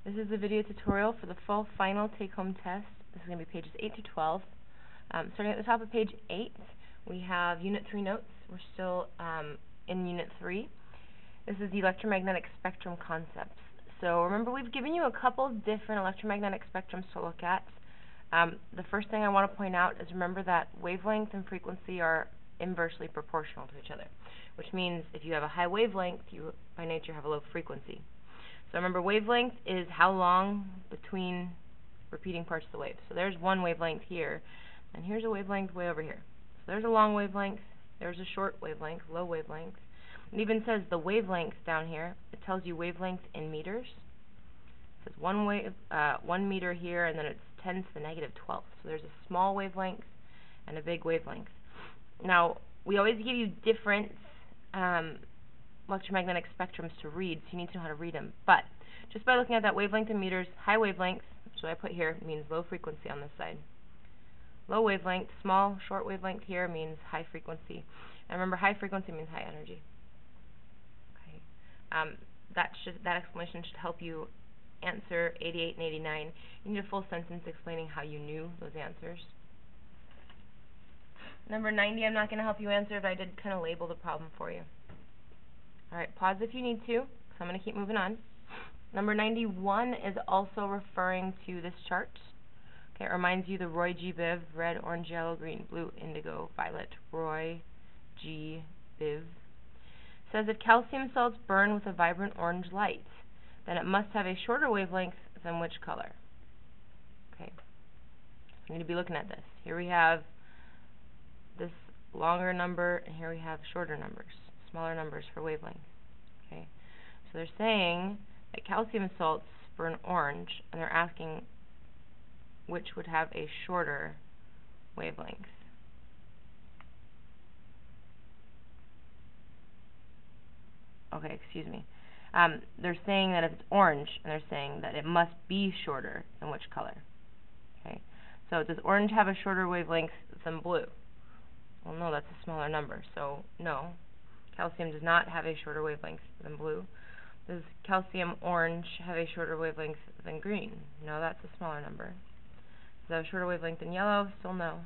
This is a video tutorial for the full final take-home test. This is going to be pages 8 to 12. Starting at the top of page 8, we have Unit 3 notes. We're still in Unit 3. This is the electromagnetic spectrum concepts. So remember, we've given you a couple different electromagnetic spectrums to look at. The first thing I want to point out is remember that wavelength and frequency are inversely proportional to each other, which means if you have a high wavelength, you by nature have a low frequency. So remember, wavelength is how long between repeating parts of the wave. So there's one wavelength here, and here's a wavelength way over here. So there's a long wavelength, there's a short wavelength, low wavelength. It even says the wavelength down here. It tells you wavelength in meters. It says 1 meter here, and then it's 10 to the negative 12th. So there's a small wavelength and a big wavelength. Now, we always give you different electromagnetic spectrums to read, so you need to know how to read them. But just by looking at that wavelength in meters, high wavelength, which I put here, means low frequency on this side. Low wavelength, small, short wavelength here means high frequency. And remember, high frequency means high energy. Okay. That explanation should help you answer 88 and 89. You need a full sentence explaining how you knew those answers. Number 90, I'm not going to help you answer, but I did kind of label the problem for you. Alright, pause if you need to, because I'm going to keep moving on. Number 91 is also referring to this chart. Okay, it reminds you the Roy G. Biv, red, orange, yellow, green, blue, indigo, violet, Roy G. Biv. Says if calcium salts burn with a vibrant orange light, then it must have a shorter wavelength than which color? Okay, I'm going to be looking at this. Here we have this longer number, and here we have shorter numbers, smaller numbers for wavelength. Okay, so they're saying that calcium salts burn orange, and they're asking which would have a shorter wavelength. Okay, excuse me. They're saying that if it's orange, and they're saying that it must be shorter than which color? Okay, so does orange have a shorter wavelength than blue? Well, no, that's a smaller number, so no. Calcium does not have a shorter wavelength than blue. Does calcium orange have a shorter wavelength than green? No, that's a smaller number. Does it have a shorter wavelength than yellow? Still no.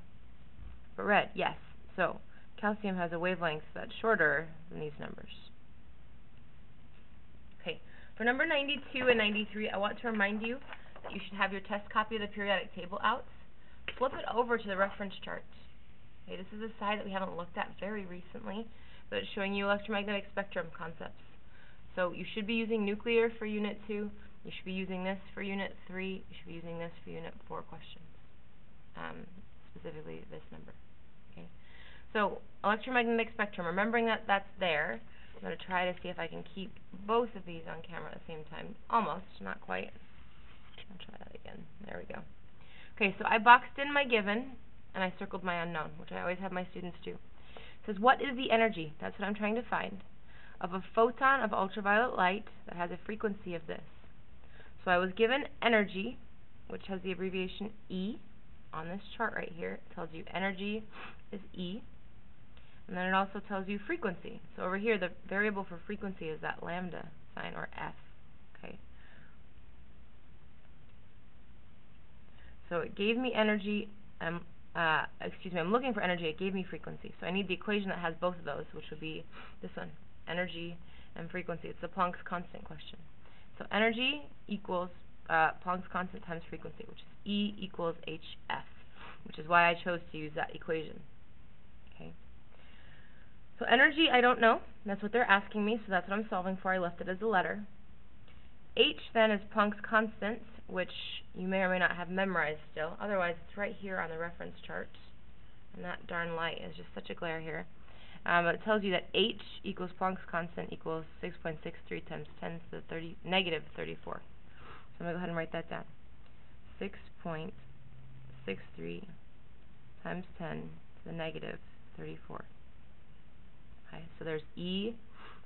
But red, yes. So calcium has a wavelength that's shorter than these numbers. Okay, for number 92 and 93, I want to remind you that you should have your test copy of the periodic table out. Flip it over to the reference chart. Okay, this is a side that we haven't looked at very recently, but it's showing you electromagnetic spectrum concepts. So you should be using nuclear for Unit 2, you should be using this for Unit 3, you should be using this for Unit 4 questions, specifically this number. Okay, so electromagnetic spectrum, remembering that that's there, I'm going to try to see if I can keep both of these on camera at the same time. Almost, not quite. I'll try that again. There we go. Okay, so I boxed in my given, and I circled my unknown, which I always have my students do. It says, what is the energy? That's what I'm trying to find. Of a photon of ultraviolet light that has a frequency of this. So I was given energy, which has the abbreviation E on this chart right here. It tells you energy is E. And then it also tells you frequency. So over here, the variable for frequency is that lambda sign, or F. Okay. So it gave me energy. I'm looking for energy. It gave me frequency. So I need the equation that has both of those, which would be this one, energy and frequency. It's the Planck's constant question. So energy equals Planck's constant times frequency, which is E equals HF, which is why I chose to use that equation. Okay. So energy, I don't know. That's what they're asking me, so that's what I'm solving for. I left it as a letter. H then is Planck's constant, which you may or may not have memorized still. Otherwise, it's right here on the reference chart. And that darn light is just such a glare here. But it tells you that H equals Planck's constant equals 6.63 times 10 to the negative 34. So I'm going to go ahead and write that down. 6.63 times 10 to the negative 34. Okay, so there's E.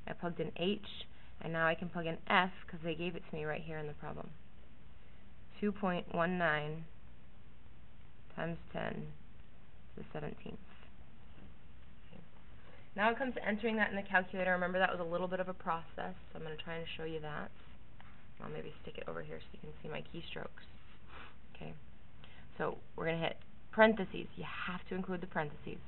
I plugged in H. And now I can plug in F because they gave it to me right here in the problem. 2.19 times 10 to the 17th. Okay. Now it comes to entering that in the calculator. Remember, that was a little bit of a process, so I'm going to try and show you that. I'll maybe stick it over here so you can see my keystrokes. Okay, so we're going to hit parentheses. You have to include the parentheses.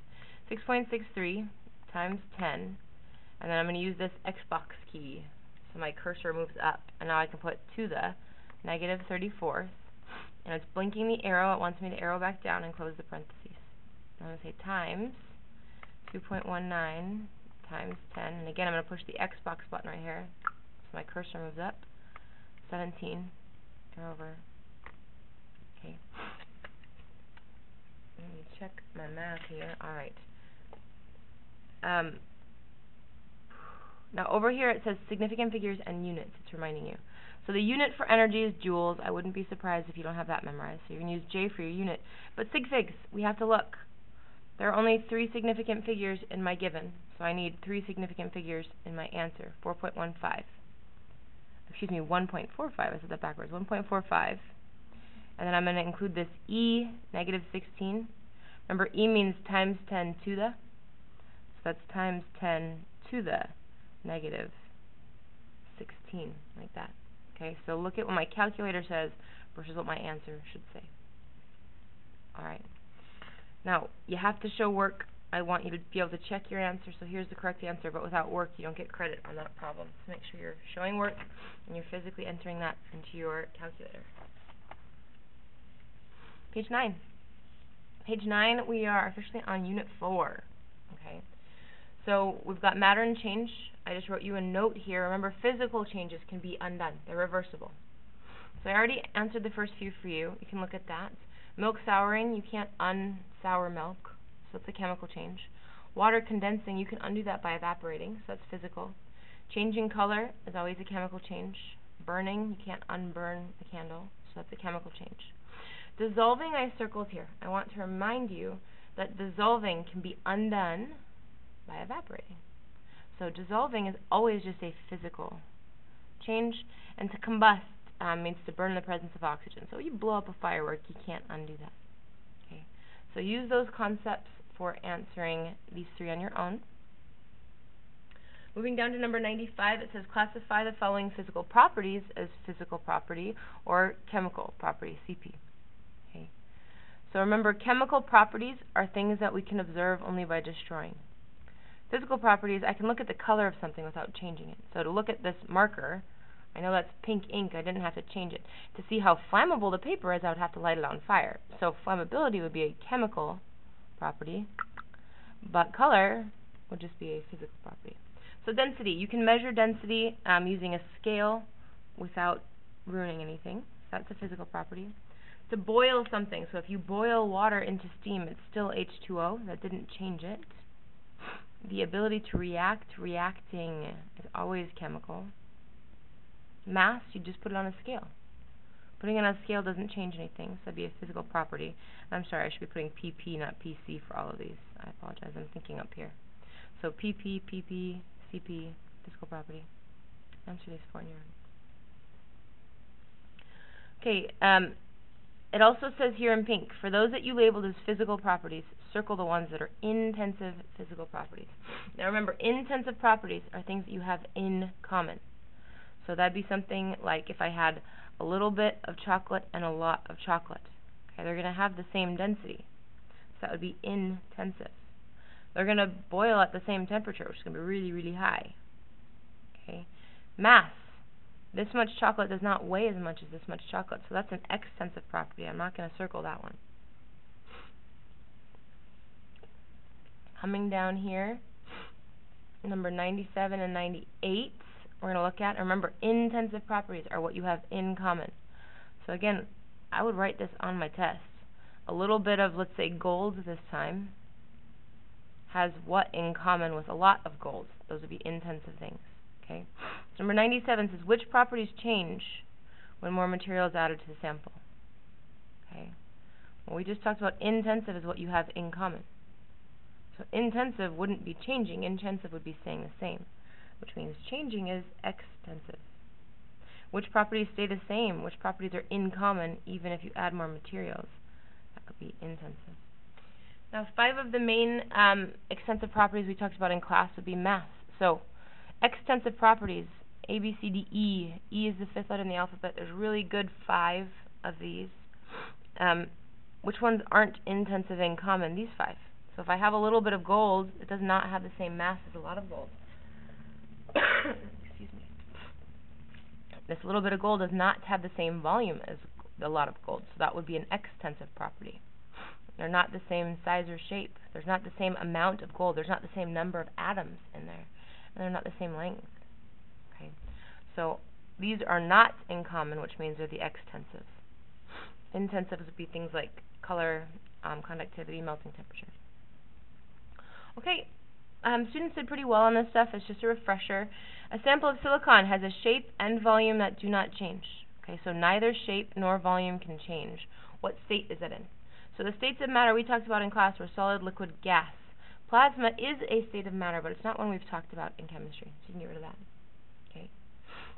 6.63 times 10, and then I'm going to use this Xbox key. So my cursor moves up, and now I can put to the negative 34th, and it's blinking the arrow. It wants me to arrow back down and close the parentheses. I'm going to say times 2.19 times 10, and again I'm going to push the Xbox button right here, so my cursor moves up. 17, arrow over. Okay. Let me check my math here. Alright. Now over here it says significant figures and units. It's reminding you. So the unit for energy is joules. I wouldn't be surprised if you don't have that memorized. So you're going to use J for your unit. But sig figs, we have to look. There are only 3 significant figures in my given. So I need 3 significant figures in my answer. 4.15. Excuse me, 1.45. I said that backwards. 1.45. And then I'm going to include this E, negative 16. Remember, E means times 10 to the. So that's times 10 to the negative 16, like that. Okay, so look at what my calculator says versus what my answer should say. Alright. Now, you have to show work. I want you to be able to check your answer, so here's the correct answer, but without work you don't get credit on that problem. So make sure you're showing work and you're physically entering that into your calculator. Page 9. Page 9, we are officially on Unit 4. Okay. So we've got matter and change. I just wrote you a note here. Remember, physical changes can be undone. They're reversible. So I already answered the first few for you. You can look at that. Milk souring, you can't unsour milk, so it's a chemical change. Water condensing, you can undo that by evaporating, so that's physical. Changing color is always a chemical change. Burning, you can't unburn the candle, so that's a chemical change. Dissolving, I circled here. I want to remind you that dissolving can be undone by evaporating. So dissolving is always just a physical change, and to combust means to burn in the presence of oxygen. So you blow up a firework, you can't undo that. Okay. So use those concepts for answering these 3 on your own. Moving down to number 95, it says classify the following physical properties as physical property or chemical property, CP. Okay. So remember, chemical properties are things that we can observe only by destroying. Physical properties, I can look at the color of something without changing it. So to look at this marker, I know that's pink ink, I didn't have to change it. To see how flammable the paper is, I would have to light it on fire. So flammability would be a chemical property, but color would just be a physical property. So density, you can measure density using a scale without ruining anything. That's a physical property. To boil something, so if you boil water into steam, it's still H2O. That didn't change it. The ability to react, reacting is always chemical. Mass, you just put it on a scale. Putting it on a scale doesn't change anything, so that'd be a physical property. I'm sorry, I should be putting PP, not PC for all of these. I apologize, I'm thinking up here. So PP, PP, CP, physical property. Answer these 4 on your own. Okay, it also says here in pink, for those that you labeled as physical properties, circle the ones that are intensive physical properties. Now remember, intensive properties are things that you have in common. So that'd be something like if I had a little bit of chocolate and a lot of chocolate. Okay, they're going to have the same density. So that would be intensive. They're going to boil at the same temperature, which is going to be really, really high. Okay, mass. This much chocolate does not weigh as much as this much chocolate, so that's an extensive property. I'm not going to circle that one. Coming down here, number 97 and 98, we're going to look at. Remember, intensive properties are what you have in common. So again, I would write this on my test. A little bit of, let's say, gold this time has what in common with a lot of gold? Those would be intensive things. Okay. So number 97 says, which properties change when more material is added to the sample? Okay. Well, we just talked about intensive is what you have in common. So intensive wouldn't be changing. Intensive would be staying the same, which means changing is extensive. Which properties stay the same? Which properties are in common even if you add more materials? That would be intensive. Now, 5 of the main extensive properties we talked about in class would be mass. So extensive properties A, B, C, D, E. E is the fifth letter in the alphabet. There's really good 5 of these. Which ones aren't intensive in common? These 5. So if I have a little bit of gold, it does not have the same mass as a lot of gold. Excuse me. This little bit of gold does not have the same volume as a lot of gold, so that would be an extensive property. They're not the same size or shape. There's not the same amount of gold. There's not the same number of atoms in there. And they're not the same length. Okay? So these are not in common, which means they're the extensive. Intensives would be things like color, conductivity, melting temperature. Okay, students did pretty well on this stuff. It's just a refresher. A sample of silicon has a shape and volume that do not change. Okay, so neither shape nor volume can change. What state is it in? So the states of matter we talked about in class were solid, liquid, gas. Plasma is a state of matter, but it's not one we've talked about in chemistry, so you can get rid of that. Okay.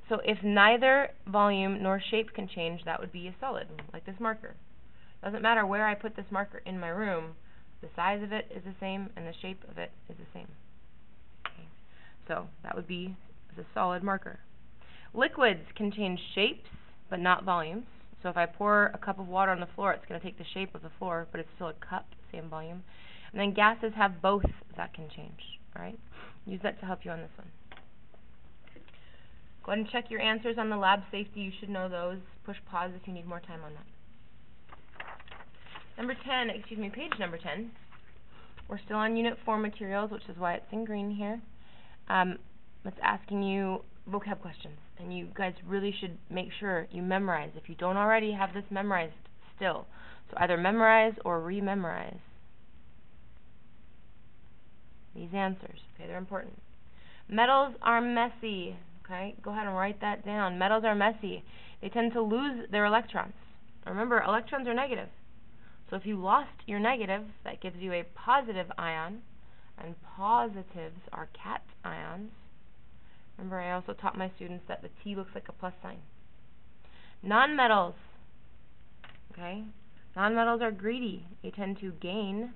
So if neither volume nor shape can change, that would be a solid, like this marker. Doesn't matter where I put this marker in my room, the size of it is the same and the shape of it is the same. Okay. So that would be the solid marker. Liquids can change shapes, but not volumes. So if I pour a cup of water on the floor, it's going to take the shape of the floor, but it's still a cup, same volume. And then gases have both that can change. All right? Use that to help you on this one. Go ahead and check your answers on the lab safety. You should know those. Push pause if you need more time on that. Page number 10. We're still on Unit 4 materials, which is why it's in green here. It's asking you vocab questions, and you guys really should make sure you memorize. If you don't already have this memorized still, so either memorize or rememorize these answers. Okay, they're important. Metals are messy. Okay, go ahead and write that down. Metals are messy. They tend to lose their electrons. Remember, electrons are negative. So if you lost your negative, that gives you a positive ion, and positives are cations. Remember, I also taught my students that the T looks like a plus sign. Nonmetals. Okay? Nonmetals are greedy. They tend to gain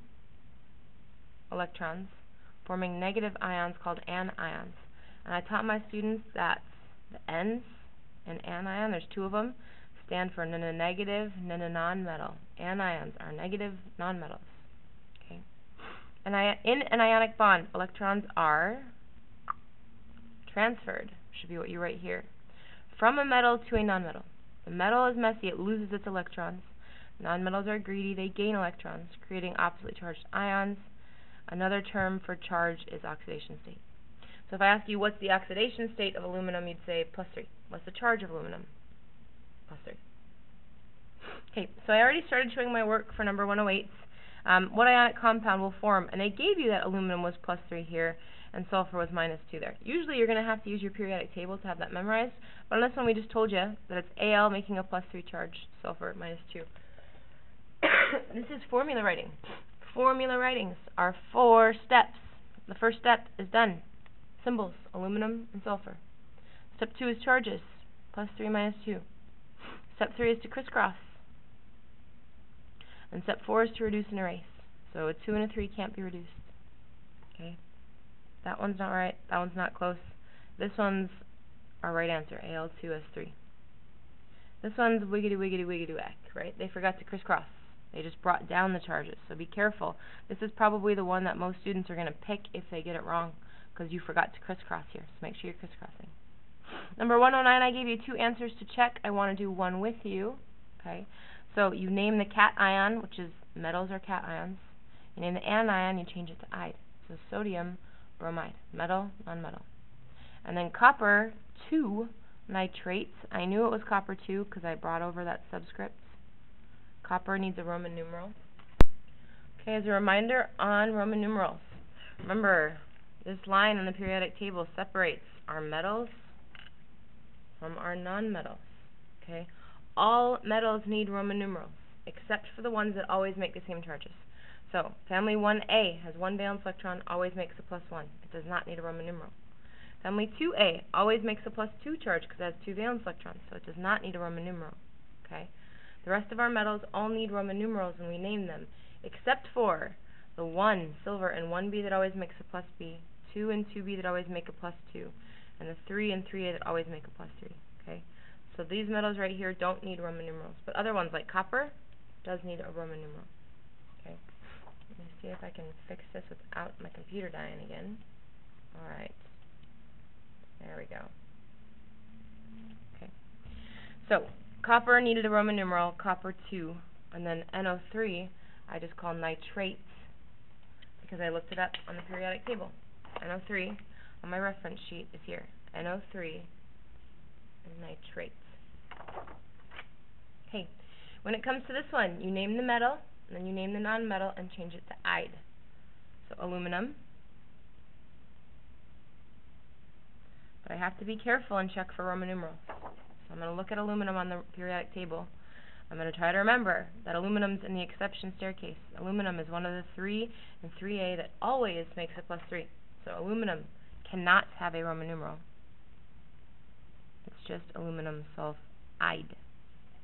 electrons, forming negative ions called anions. And I taught my students that the N's in anion, there's 2 of them, stand for negative, nonmetal. Anions are negative nonmetals. Okay? And in an ionic bond, electrons are transferred, should be what you write here, from a metal to a nonmetal. The metal is messy, it loses its electrons. Nonmetals are greedy, they gain electrons, creating oppositely charged ions. Another term for charge is oxidation state. So if I ask you what's the oxidation state of aluminum, you'd say +3. What's the charge of aluminum? +3. Okay, so I already started showing my work for number 108. What ionic compound will form? And they gave you that aluminum was +3 here, and sulfur was -2 there. Usually you're going to have to use your periodic table to have that memorized, but on this one we just told you that it's Al making a +3 charge, sulfur -2. This is formula writing. Formula writings are 4 steps. The first step is done. Symbols, aluminum and sulfur. Step 2 is charges, +3 -2. Step 3 is to crisscross. And step 4 is to reduce and erase. So a 2 and a 3 can't be reduced. Okay? That one's not right. That one's not close. This one's our right answer, Al2S3. This one's wiggity-wiggity-wiggity-wack, right? They forgot to crisscross. They just brought down the charges. So be careful. This is probably the one that most students are going to pick if they get it wrong, because you forgot to crisscross here. So make sure you're crisscrossing. Number 109, I gave you 2 answers to check. I want to do one with you. Okay? So you name the cation, which is metals are cations. You name the anion, you change it to ide. So sodium bromide, metal, nonmetal. And then copper 2 nitrates. I knew it was copper 2 because I brought over that subscript. Copper needs a Roman numeral. Okay, as a reminder on Roman numerals, remember this line on the periodic table separates our metals from our nonmetals. Okay, all metals need Roman numerals except for the ones that always make the same charges. So family 1A has 1 valence electron, always makes a +1. It does not need a Roman numeral. Family 2A always makes a +2 charge because it has 2 valence electrons, so it does not need a Roman numeral. Okay. The rest of our metals all need Roman numerals when we name them, except for the 1, silver, and 1B that always makes a +B, 2 and 2B that always make a +2, and the 3 and 3A that always make a plus 3. Okay, so these metals right here don't need Roman numerals, but other ones like copper does need a Roman numeral. Okay, let me see if I can fix this without my computer dying again. Alright, there we go. Okay, so copper needed a Roman numeral, copper 2, and then NO3 I just call nitrates because I looked it up on the periodic table. NO3 on my reference sheet is here. NO3 is nitrates. Okay, when it comes to this one, you name the metal, and then you name the non-metal and change it to "ide." So aluminum. But I have to be careful and check for Roman numerals. So I'm going to look at aluminum on the periodic table. I'm going to try to remember that aluminum's in the exception staircase. Aluminum is one of the 3 and 3A that always makes a plus 3. So aluminum cannot have a Roman numeral. It's just aluminum sulfide.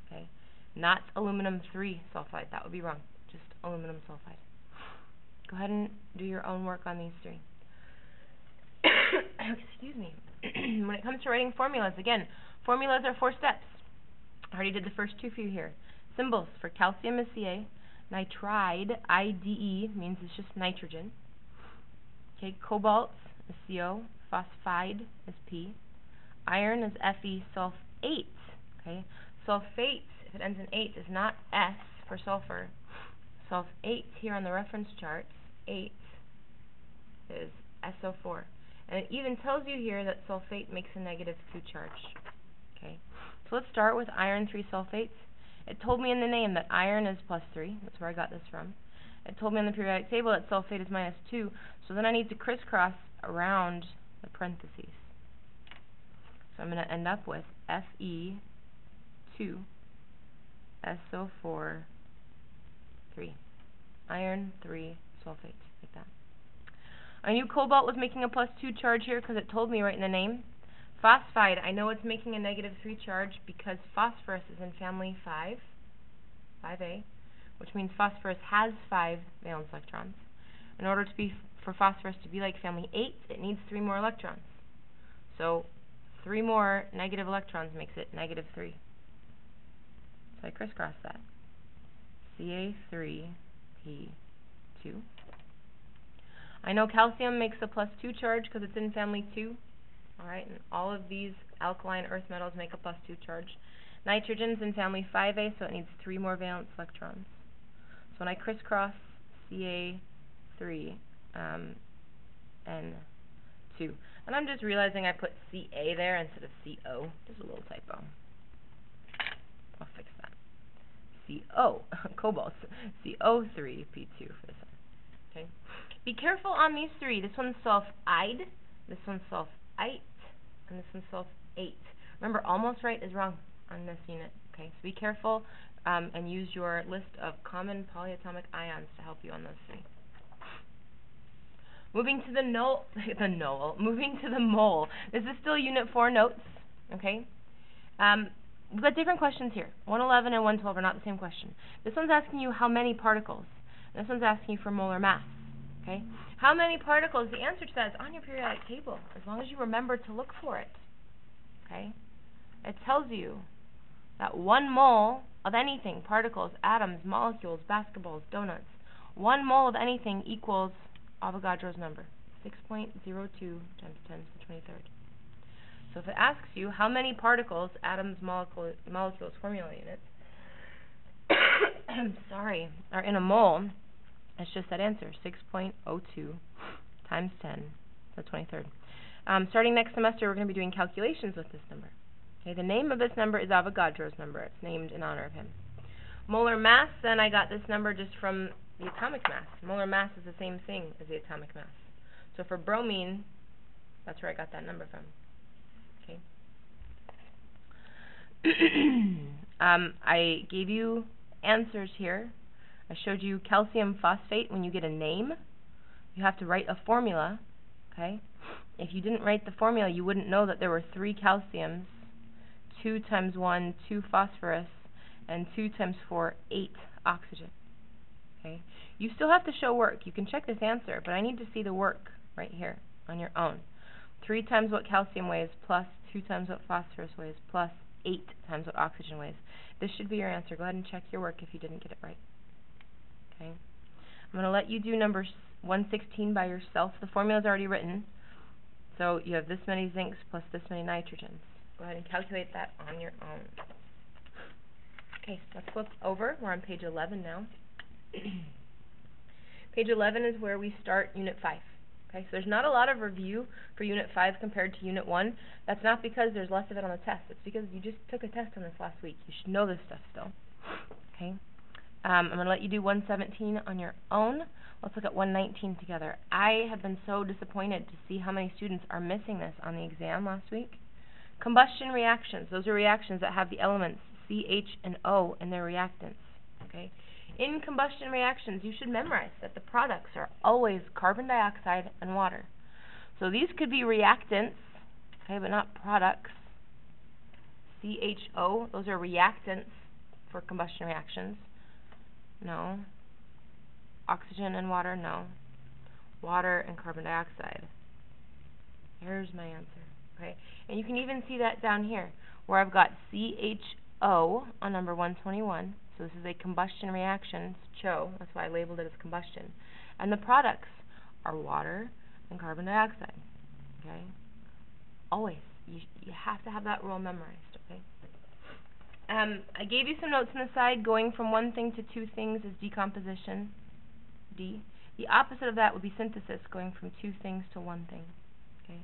Okay? Not aluminum 3 sulfide. That would be wrong. Just aluminum sulfide. Go ahead and do your own work on these 3. Excuse me. When it comes to writing formulas, again, formulas are 4 steps. I already did the first 2 for you here. Symbols for calcium is Ca. Nitride, IDE, means it's just nitrogen. Okay, cobalt is CO. Phosphide is P. Iron is Fe. Sulfate. Okay, sulfate, if it ends in 8, is not S for sulfur. Sulfate here on the reference charts, 8 is SO4. And it even tells you here that sulfate makes a -2 charge. Okay, so let's start with iron 3 sulfates. It told me in the name that iron is plus 3. That's where I got this from. It told me on the periodic table that sulfate is -2. So then I need to crisscross around the parentheses. So I'm going to end up with Fe2 SO4 3. Iron 3 sulfate, like that. I knew cobalt was making a +2 charge here because it told me right in the name. Phosphide, I know it's making a -3 charge because phosphorus is in family 5A, which means phosphorus has 5 valence electrons. In order for phosphorus to be like family 8, it needs 3 more electrons. So 3 more negative electrons makes it -3. So I crisscross that. Ca3P2. I know calcium makes a +2 charge because it's in family 2. Alright, and all of these alkaline earth metals make a +2 charge. Nitrogen's in family 5A, so it needs 3 more valence electrons. So when I crisscross Ca3 N2, and I'm just realizing I put Ca there instead of CO. Just a little typo. I'll fix that. CO, cobalt, CO3P2 for this one. Okay. Be careful on these 3. This one's sulfide, this one's sulfite, and this one's sulfate. Remember, almost right is wrong on this unit. Okay, so be careful and use your list of common polyatomic ions to help you on those 3. Moving to the moving to the mole. This is still Unit 4 notes. Okay. We've got different questions here. 111 and 112 are not the same question. This one's asking you how many particles. This one's asking you for molar mass. Okay? How many particles? The answer to that is on your periodic table, as long as you remember to look for it. Okay? It tells you that 1 mole of anything, particles, atoms, molecules, basketballs, donuts, 1 mole of anything equals Avogadro's number, 6.02 times 10 to the 23rd. So if it asks you how many particles, atoms, molecules, formula units, are in a mole, it's just that answer, 6.02 times 10 to the 23rd. Starting next semester, we're going to be doing calculations with this number. Okay, the name of this number is Avogadro's number. It's named in honor of him. Molar mass, then I got this number just from the atomic mass. Molar mass is the same thing as the atomic mass. So for bromine, that's where I got that number from. Okay. I gave you answers here. I showed you calcium phosphate. When you get a name, you have to write a formula. Okay. If you didn't write the formula, you wouldn't know that there were 3 calciums, 2 times 1, 2 phosphorus, and 2 times 4, 8 oxygen. Okay. You still have to show work. You can check this answer, but I need to see the work right here on your own. 3 times what calcium weighs plus 2 times what phosphorus weighs plus 8 times what oxygen weighs. This should be your answer. Go ahead and check your work if you didn't get it right. Okay. I'm going to let you do number 116 by yourself. The formula is already written. So you have this many zincs plus this many nitrogens. Go ahead and calculate that on your own. Okay, so let's flip over. We're on page 11 now. Page 11 is where we start Unit 5. Okay, so there's not a lot of review for Unit 5 compared to Unit 1. That's not because there's less of it on the test. It's because you just took a test on this last week. You should know this stuff still. Okay, I'm going to let you do 117 on your own. Let's look at 119 together. I have been so disappointed to see how many students are missing this on the exam last week. Combustion reactions. Those are reactions that have the elements C, H, and O in their reactants. Okay. In combustion reactions, you should memorize that the products are always carbon dioxide and water. So these could be reactants, okay, but not products. CHO, those are reactants for combustion reactions. No. Oxygen and water, no. Water and carbon dioxide. Here's my answer. Okay, and you can even see that down here, where I've got CHO on number 121. So this is a combustion reaction, it's CHO, that's why I labeled it as combustion. And the products are water and carbon dioxide, okay? Always. You have to have that rule memorized, okay? I gave you some notes on the side. Going from one thing to two things is decomposition, D. The opposite of that would be synthesis, going from two things to one thing, okay?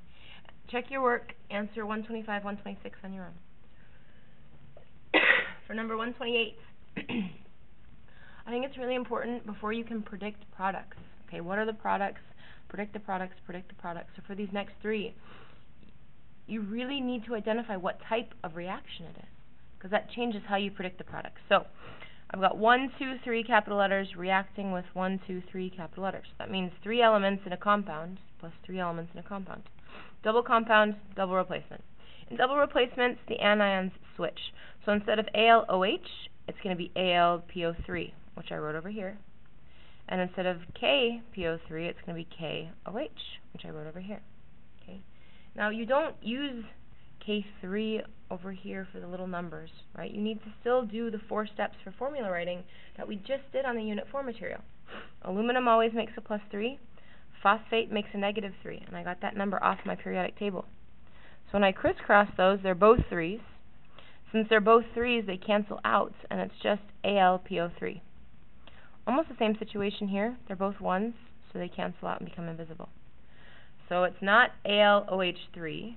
Check your work, answer 125, 126 on your own. For number 128, I think it's really important before you can predict products. Okay, what are the products? Predict the products, predict the products. So for these next three, you really need to identify what type of reaction it is, because that changes how you predict the products. So I've got 1, 2, 3 capital letters reacting with 1, 2, 3 capital letters. That means 3 elements in a compound plus 3 elements in a compound. Double compound, double replacement. In double replacements, the anions switch. So instead of AlOH, it's going to be AlPO3, which I wrote over here. And instead of KPO3, it's going to be KOH, which I wrote over here. Okay. Now, you don't use K3 over here for the little numbers, right? You need to still do the 4 steps for formula writing that we just did on the Unit 4 material. Aluminum always makes a +3. Phosphate makes a -3, and I got that number off my periodic table. So when I crisscross those, they're both 3s. Since they're both 3s, they cancel out, and it's just AlPO3. Almost the same situation here. They're both 1s, so they cancel out and become invisible. So it's not AlOH3.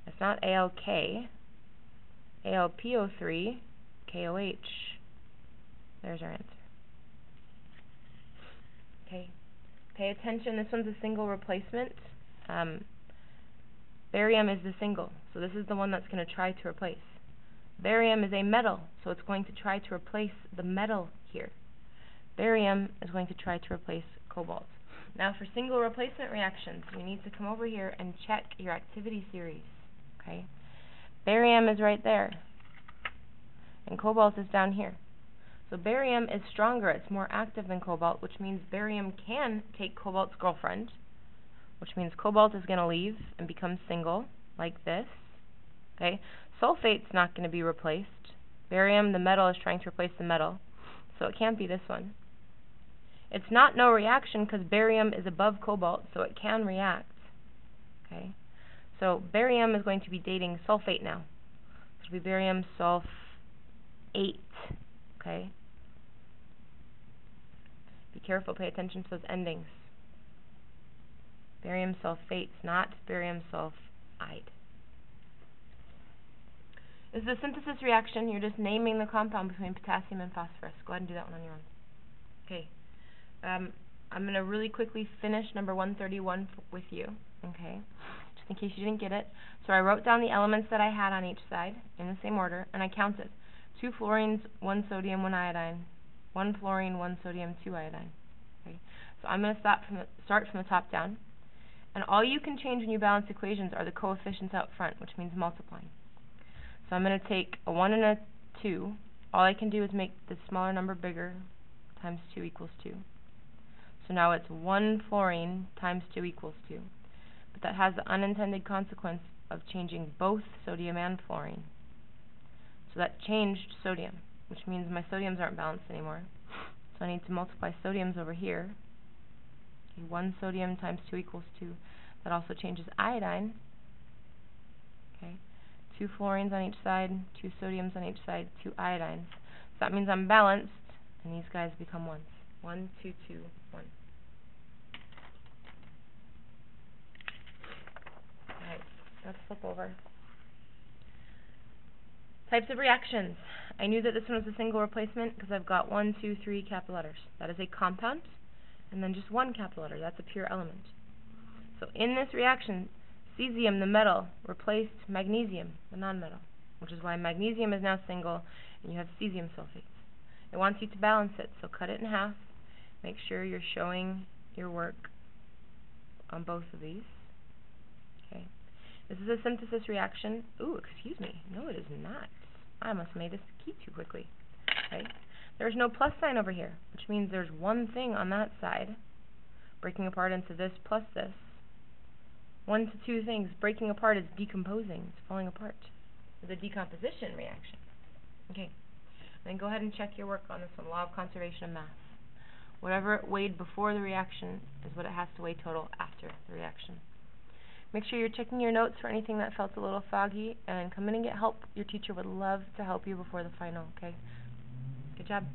It's not AlK. AlPO3, KOH. There's our answer. Okay. Pay attention. This one's a single replacement. Barium is the single, so this is the one that's going to try to replace. Barium is a metal, so it's going to try to replace the metal here. Barium is going to try to replace cobalt. Now for single replacement reactions, you need to come over here and check your activity series. Okay? Barium is right there, and cobalt is down here. So barium is stronger, it's more active than cobalt, which means barium can take cobalt's girlfriend, which means cobalt is going to leave and become single, like this. Okay? Sulfate's not going to be replaced. Barium, the metal, is trying to replace the metal, so it can't be this one. It's not no reaction because barium is above cobalt, so it can react. Okay? So barium is going to be dating sulfate now. It'll be barium sulfate. Okay? Be careful, pay attention to those endings. Barium sulfates, not barium sulfide. This is a synthesis reaction. You're just naming the compound between potassium and phosphorus. Go ahead and do that one on your own. Okay. I'm going to really quickly finish number 131 with you. Okay. Just in case you didn't get it. So I wrote down the elements that I had on each side in the same order, and I counted. 2 fluorines, 1 sodium, 1 iodine. 1 fluorine, 1 sodium, 2 iodine. Okay. So I'm going to start from the top down. And all you can change when you balance equations are the coefficients out front, which means multiplying. So I'm going to take a 1 and a 2. All I can do is make the smaller number bigger, times 2 equals 2. So now it's 1 fluorine times 2 equals 2. but that has the unintended consequence of changing both sodium and fluorine. So that changed sodium, which means my sodiums aren't balanced anymore. So I need to multiply sodiums over here. Okay, 1 sodium times 2 equals 2. That also changes iodine. Okay, 2 fluorines on each side, 2 sodiums on each side, 2 iodines. So that means I'm balanced, and these guys become 1s. 1, 2, 2, 1. Alright, let's flip over. Types of reactions. I knew that this one was a single replacement because I've got 1, 2, 3 capital letters. That is a compound, and then just 1 capital letter. That's a pure element. So in this reaction, cesium, the metal, replaced magnesium, the nonmetal, which is why magnesium is now single, and you have cesium sulfates. It wants you to balance it, so cut it in half. Make sure you're showing your work on both of these. Okay. This is a synthesis reaction. Ooh, excuse me. No, it is not. I must have made this key too quickly. Okay. There's no plus sign over here, which means there's one thing on that side breaking apart into this plus this. 1 to 2 things breaking apart is decomposing. It's falling apart. It's a decomposition reaction. Okay. Then go ahead and check your work on this one, law of conservation of mass. Whatever it weighed before the reaction is what it has to weigh total after the reaction. Make sure you're checking your notes for anything that felt a little foggy, and come in and get help. Your teacher would love to help you before the final, okay? Good job.